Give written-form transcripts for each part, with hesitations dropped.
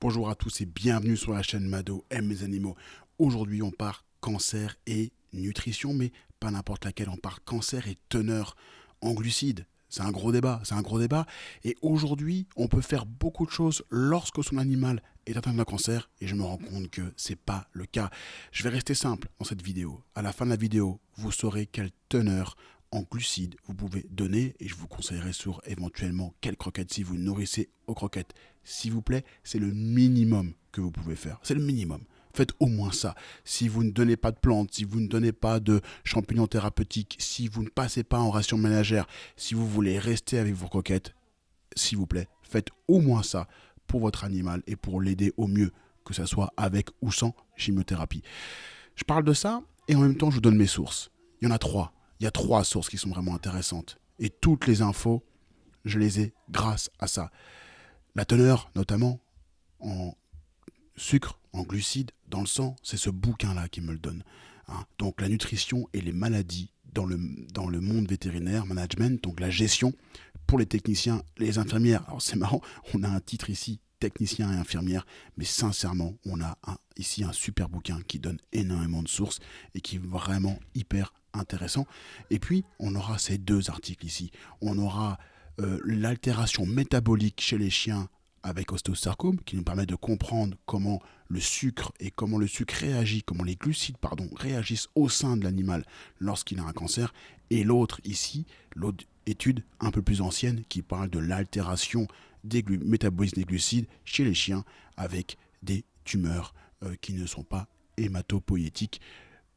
Bonjour à tous et bienvenue sur la chaîne Mado aime mes animaux. Aujourd'hui on part cancer et nutrition, mais pas n'importe laquelle, on part cancer et teneur en glucides. C'est un gros débat. Et aujourd'hui, on peut faire beaucoup de choses lorsque son animal est atteint d'un cancer, et je me rends compte que c'est pas le cas. Je vais rester simple dans cette vidéo. À la fin de la vidéo, vous saurez quelle teneur en glucides vous pouvez donner, et je vous conseillerai sur éventuellement quelles croquettes si vous nourrissez aux croquettes. S'il vous plaît, c'est le minimum que vous pouvez faire. C'est le minimum. Faites au moins ça. Si vous ne donnez pas de plantes, si vous ne donnez pas de champignons thérapeutiques, si vous ne passez pas en ration ménagère, si vous voulez rester avec vos croquettes, s'il vous plaît, faites au moins ça pour votre animal et pour l'aider au mieux, que ce soit avec ou sans chimiothérapie. Je parle de ça et en même temps je vous donne mes sources. Il y en a trois. Il y a trois sources qui sont vraiment intéressantes. Et toutes les infos, je les ai grâce à ça. La teneur, notamment, en sucre, en glucides, dans le sang, c'est ce bouquin-là qui me le donne. Donc la nutrition et les maladies dans le monde vétérinaire, management, donc la gestion pour les techniciens, les infirmières. Alors c'est marrant, on a un titre ici, technicien et infirmière, mais sincèrement, on a ici un super bouquin qui donne énormément de sources et qui est vraiment hyper intéressant. Et puis, on aura ces deux articles ici. On aura l'altération métabolique chez les chiens avec ostéosarcome, qui nous permet de comprendre comment le sucre et comment le sucre réagit, comment les glucides, réagissent au sein de l'animal lorsqu'il a un cancer. Et l'autre ici, l'autre étude un peu plus ancienne qui parle de l'altération des métabolisme des glucides chez les chiens avec des tumeurs qui ne sont pas hématopoïétiques.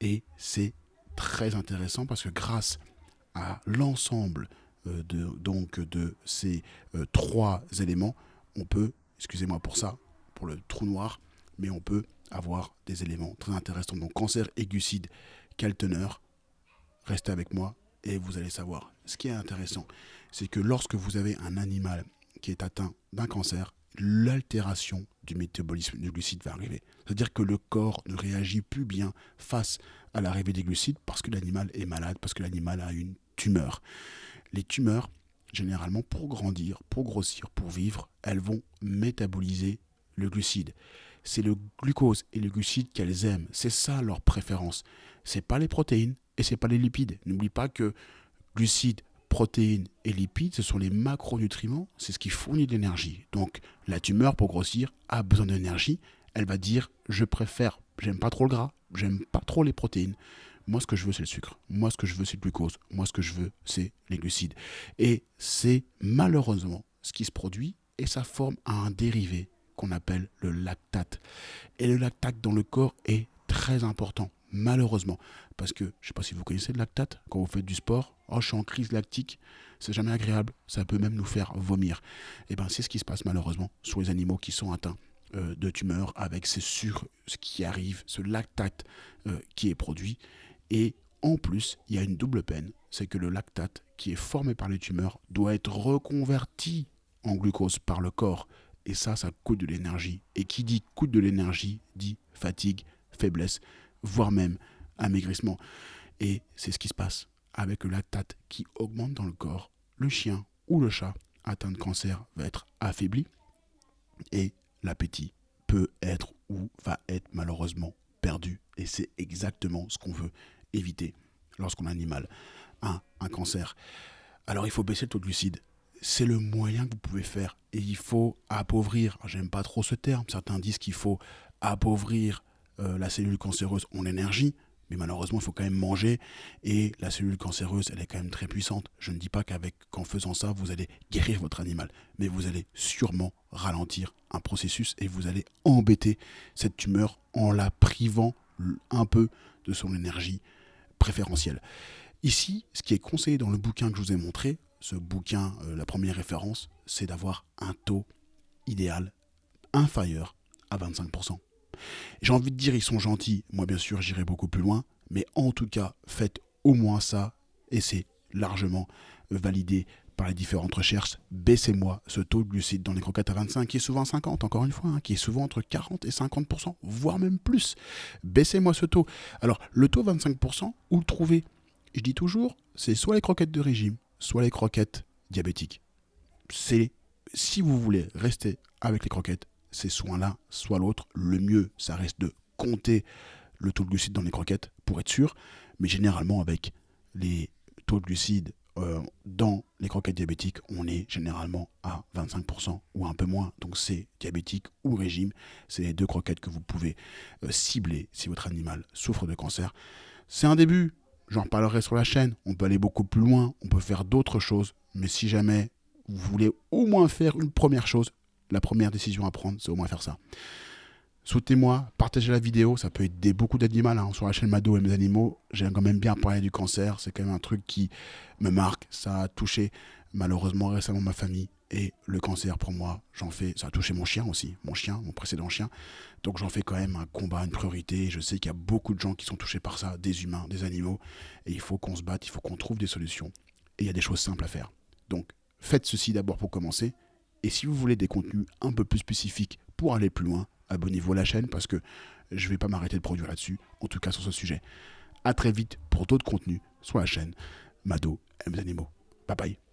Et c'est très intéressant parce que grâce à l'ensemble de ces trois éléments, on peut, excusez-moi pour ça, pour le trou noir, mais on peut avoir des éléments très intéressants. Donc cancer et glucides, quelle teneur? Restez avec moi et vous allez savoir. Ce qui est intéressant, c'est que lorsque vous avez un animal qui est atteint d'un cancer, l'altération du métabolisme du glucide va arriver. C'est-à-dire que le corps ne réagit plus bien face à l'arrivée des glucides parce que l'animal est malade, parce que l'animal a une tumeur. Les tumeurs, généralement, pour grandir, pour grossir, pour vivre, elles vont métaboliser le glucide. C'est le glucose et le glucide qu'elles aiment. C'est ça leur préférence. C'est pas les protéines et c'est pas les lipides. N'oublie pas que glucides, protéines et lipides, ce sont les macronutriments, c'est ce qui fournit de l'énergie. Donc la tumeur, pour grossir, a besoin d'énergie. Elle va dire, je préfère, j'aime pas trop le gras, j'aime pas trop les protéines. Moi, ce que je veux, c'est le sucre. Moi, ce que je veux, c'est le glucose. Moi, ce que je veux, c'est les glucides. Et c'est malheureusement ce qui se produit et ça forme un dérivé qu'on appelle le lactate. Et le lactate dans le corps est très important, malheureusement. Parce que, je ne sais pas si vous connaissez le lactate, quand vous faites du sport, oh, je suis en crise lactique, c'est jamais agréable, ça peut même nous faire vomir. Et bien, c'est ce qui se passe malheureusement sur les animaux qui sont atteints de tumeurs avec ce qui arrive, ce lactate qui est produit. Et en plus, il y a une double peine, c'est que le lactate qui est formé par les tumeurs doit être reconverti en glucose par le corps. Et ça coûte de l'énergie. Et qui dit coûte de l'énergie, dit fatigue, faiblesse, voire même amaigrissement. Et c'est ce qui se passe avec le lactate qui augmente dans le corps. Le chien ou le chat atteint de cancer va être affaibli et l'appétit peut être ou va être malheureusement perdu. Et c'est exactement ce qu'on veut éviter lorsqu'on a un animal a un cancer. Alors il faut baisser le taux de glucides. C'est le moyen que vous pouvez faire. Et il faut appauvrir, j'aime pas trop ce terme, certains disent qu'il faut appauvrir la cellule cancéreuse en énergie, mais malheureusement il faut quand même manger, et la cellule cancéreuse elle est quand même très puissante. Je ne dis pas qu'en faisant ça vous allez guérir votre animal, mais vous allez sûrement ralentir un processus et vous allez embêter cette tumeur en la privant un peu de son énergie préférentielle. Ici, ce qui est conseillé dans le bouquin que je vous ai montré, ce bouquin, la première référence, c'est d'avoir un taux idéal inférieur à 25%. J'ai envie de dire, ils sont gentils. Moi, bien sûr, j'irai beaucoup plus loin. Mais en tout cas, faites au moins ça. Et c'est largement validé par les différentes recherches. Baissez-moi ce taux de glucides dans les croquettes à 25, qui est souvent 50, encore une fois, qui est souvent entre 40 et 50%, voire même plus. Baissez-moi ce taux. Alors, le taux 25%, où le trouver? Je dis toujours, c'est soit les croquettes de régime, soit les croquettes diabétiques. Si vous voulez rester avec les croquettes, c'est soit l'un, soit l'autre. Le mieux, ça reste de compter le taux de glucides dans les croquettes pour être sûr, mais généralement avec les taux de glucides dans les croquettes diabétiques, on est généralement à 25% ou un peu moins. Donc c'est diabétique ou régime, c'est les deux croquettes que vous pouvez cibler si votre animal souffre de cancer. C'est un début, j'en reparlerai sur la chaîne, on peut aller beaucoup plus loin, on peut faire d'autres choses, mais si jamais vous voulez au moins faire une première chose, la première décision à prendre, c'est au moins faire ça. Soutenez-moi, partagez la vidéo, ça peut aider beaucoup d'animaux sur la chaîne Mado et mes animaux. J'ai quand même bien parlé du cancer, c'est quand même un truc qui me marque. Ça a touché malheureusement récemment ma famille et le cancer pour moi, ça a touché mon chien aussi, mon précédent chien. Donc j'en fais quand même un combat, une priorité. Je sais qu'il y a beaucoup de gens qui sont touchés par ça, des humains, des animaux. Et il faut qu'on se batte, il faut qu'on trouve des solutions. Et il y a des choses simples à faire. Donc faites ceci d'abord pour commencer. Et si vous voulez des contenus un peu plus spécifiques pour aller plus loin, abonnez-vous à la chaîne parce que je ne vais pas m'arrêter de produire là-dessus, en tout cas sur ce sujet. A très vite pour d'autres contenus sur la chaîne Mado et mes animaux. Bye bye.